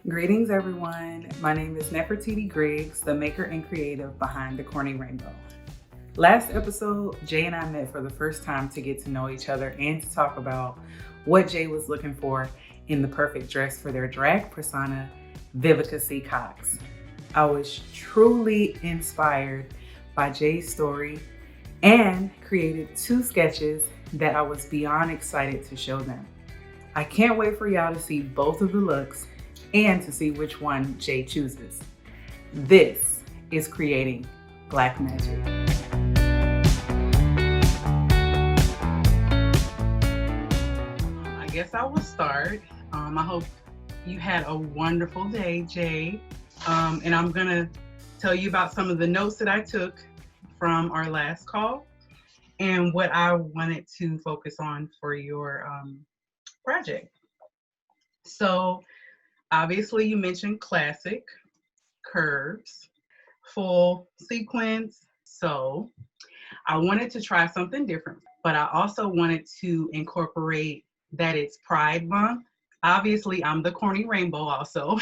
Greetings, everyone. My name is Nefertiti Griggs, the maker and creative behind the Corny Rainbow. Last episode, Jay and I met for the first time to get to know each other and to talk about what Jay was looking for in the perfect dress for their drag persona, Vivica C. Cox. I was truly inspired by Jay's story and created 2 sketches that I was beyond excited to show them. I can't wait for y'all to see both of the looks and to see which one Jay chooses. This is creating Black magic. I guess I will start. I hope you had a wonderful day, Jay. And I'm gonna tell you about some of the notes that I took from our last call and what I wanted to focus on for your project. So obviously you mentioned classic, curves, full sequence. So I wanted to try something different, but I also wanted to incorporate that it's Pride Month. Obviously I'm the Corny Rainbow also.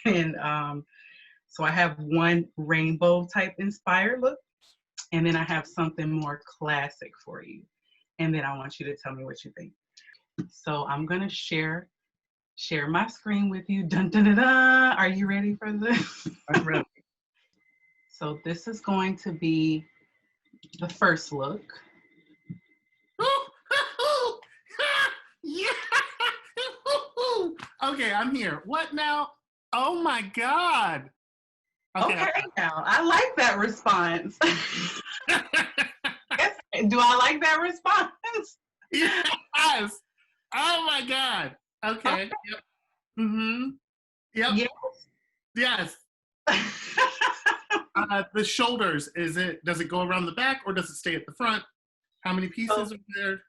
And so I have one rainbow type inspired look, and then I have something more classic for you. And then I want you to tell me what you think. So I'm gonna share my screen with you. Dun, dun, dun, dun. Are you ready for this? I'm ready. So this is going to be the first look. Yeah. Okay, I'm here. What now? Oh my God. Okay, now I like that response. Do I like that response? Yes. Oh my God. Okay. Yep. Mm-hmm. Yep. Yes. The shoulders, does it go around the back or does it stay at the front? How many pieces are there?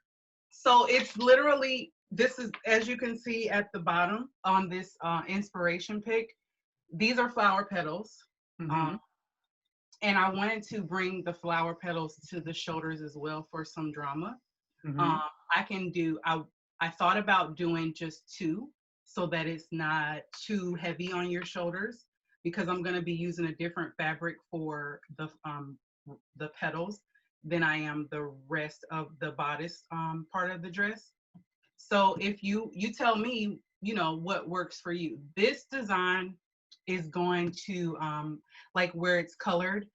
So it's literally, this is, as you can see at the bottom on this inspiration pic, these are flower petals. Mm-hmm. And I wanted to bring the flower petals to the shoulders as well for some drama. Mm-hmm. I thought about doing just 2 so that it's not too heavy on your shoulders, because I'm going to be using a different fabric for the petals than I am the rest of the bodice part of the dress. So if you tell me, what works for you. This design is going to like where it's colored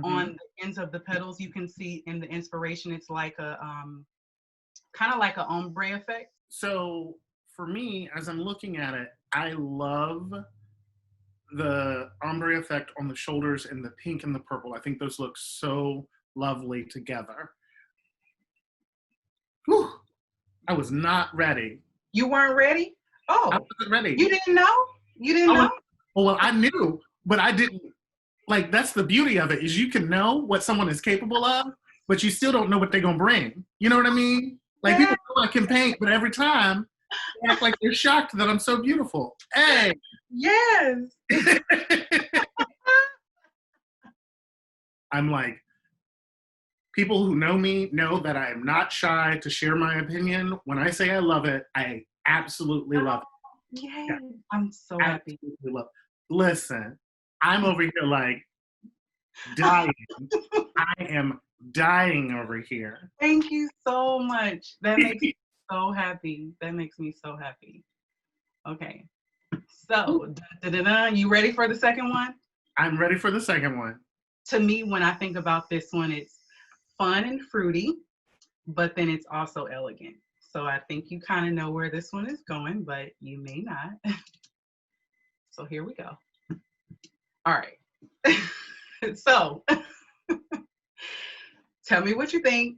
on the ends of the petals. You can see in the inspiration, it's like a kind of like an ombre effect. So for me, as I'm looking at it, I love the ombre effect on the shoulders and the pink and the purple. I think those look so lovely together. Whew. I was not ready. You weren't ready? Oh, I wasn't ready. You didn't know? You didn't know? Well, I knew, but I didn't. Like, that's the beauty of it, is you can know what someone is capable of, but you still don't know what they're gonna bring. You know what I mean? Like, people know I can paint, but every time they act like they're shocked that I'm so beautiful. Hey. Yes. I'm like, people who know me know that I am not shy to share my opinion. When I say I love it, I absolutely love it. Yay. Yeah. I'm so happy. Listen, I'm over here like dying. I am dying over here. Thank you so much. That makes me so happy. Okay. So, you ready for the second one? I'm ready for the second one. To me, when I think about this one, it's fun and fruity, but then it's also elegant. So I think you kind of know where this one is going, but you may not. So here we go. All right. So tell me what you think.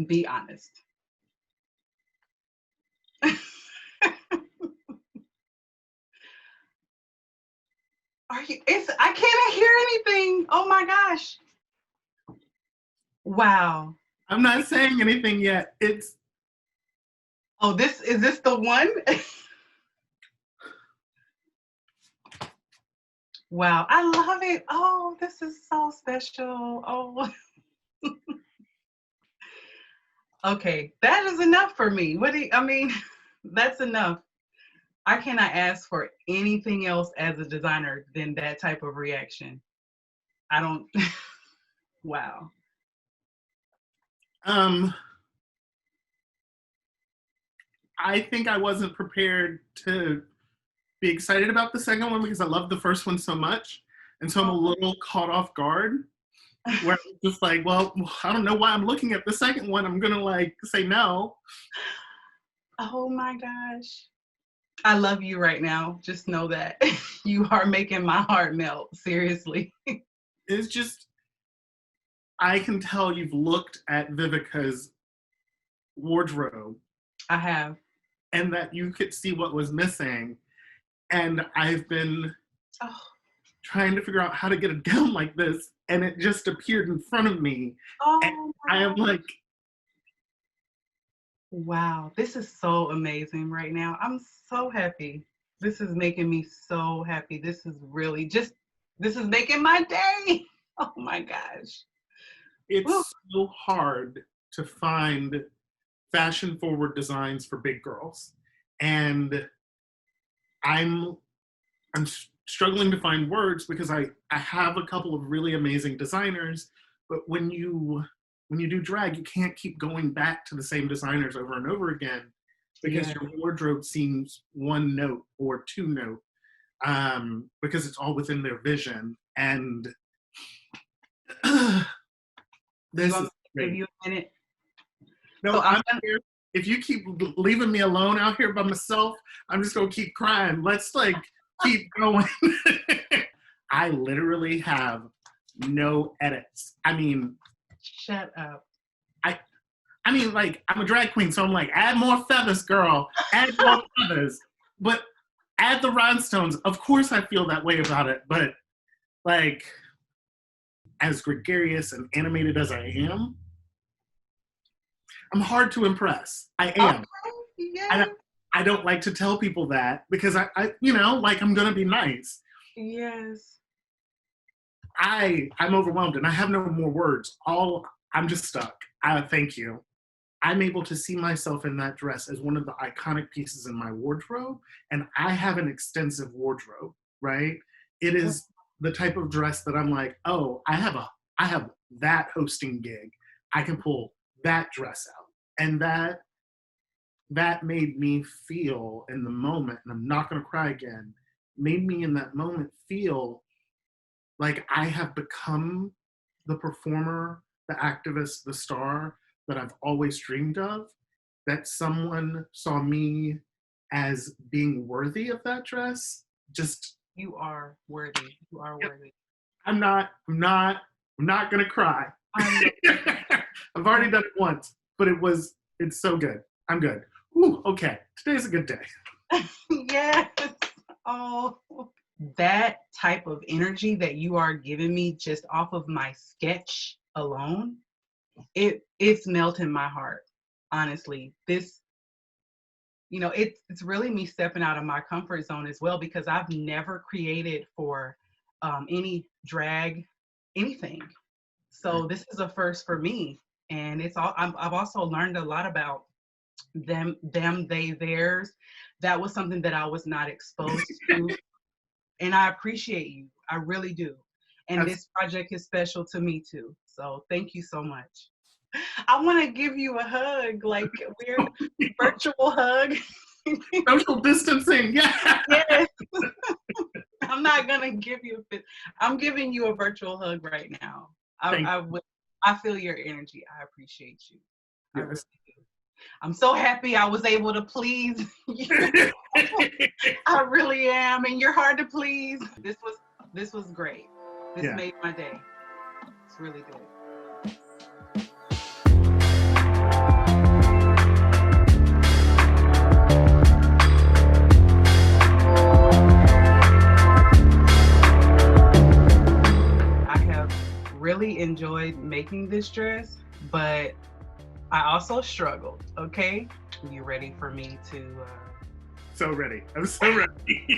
Be honest. I can't hear anything. Oh my gosh. Wow. I'm not saying anything yet. Oh, is this the one? Wow, I love it. Oh, this is so special. Oh. Okay, that is enough for me. That's enough. I cannot ask for anything else as a designer than that type of reaction. I don't. Wow. I think I wasn't prepared to be excited about the second one because I love the first one so much. And so I'm a little caught off guard where I'm just like, well, I don't know why I'm looking at the second one. I'm going to like say no. Oh my gosh. I love you right now. Just know that you are making my heart melt. Seriously. It's just, I can tell you've looked at Vivica's wardrobe. I have. And that you could see what was missing. And I've been trying to figure out how to get a gown like this. And it just appeared in front of me. Oh, and I am like, wow, this is so amazing right now. I'm so happy. This is making me so happy. This is really this is making my day. Oh my gosh. It's so hard to find fashion forward designs for big girls. And I'm struggling to find words because I have a couple of really amazing designers, but when you do drag, you can't keep going back to the same designers over and over again because your wardrobe seems one note or two note because it's all within their vision. And this is great. Give you a minute. No, so I'm here. If you keep leaving me alone out here by myself, I'm just gonna keep crying. Let's like keep going. I literally have no edits. I mean, shut up. I mean, like, I'm a drag queen, so I'm like, add more feathers, girl. Add more feathers. But add the rhinestones. Of course I feel that way about it, but like, as gregarious and animated as I am, I'm hard to impress. I am. Okay. Yeah. I don't like to tell people that because I you know, like I'm gonna be nice. Yes. I'm overwhelmed and I have no more words. I'm just stuck. Thank you. I'm able to see myself in that dress as one of the iconic pieces in my wardrobe, and I have an extensive wardrobe, right? It is the type of dress that I'm like, oh, I have that hosting gig. I can pull that dress out. And that made me feel in the moment, and I'm not gonna cry again, made me in that moment feel like I have become the performer, the activist, the star that I've always dreamed of, that someone saw me as being worthy of that dress. Just you are worthy. You are worthy. I'm not gonna cry. I've already done it once, but it's so good. I'm good. Ooh, okay. Today's a good day. Yes. Oh, that type of energy that you are giving me just off of my sketch alone, it's melting my heart. Honestly, this, you know, it's really me stepping out of my comfort zone as well, because I've never created for any drag, anything. So this is a first for me, and I've also learned a lot about them, they, theirs. That was something that I was not exposed to, and I appreciate you. I really do. And this project is special to me too. So thank you so much. I want to give you a hug, like we're virtual hug. Social distancing, yeah. Yes. I'm not gonna give you a fist. I'm giving you a virtual hug right now. I feel your energy. I appreciate you. Yes. I really do. I'm so happy I was able to please you. I really am, and you're hard to please. This was great. This made my day. It's really good. Really enjoyed making this dress, but I also struggled. Okay, you ready for me to so ready. I'm so ready.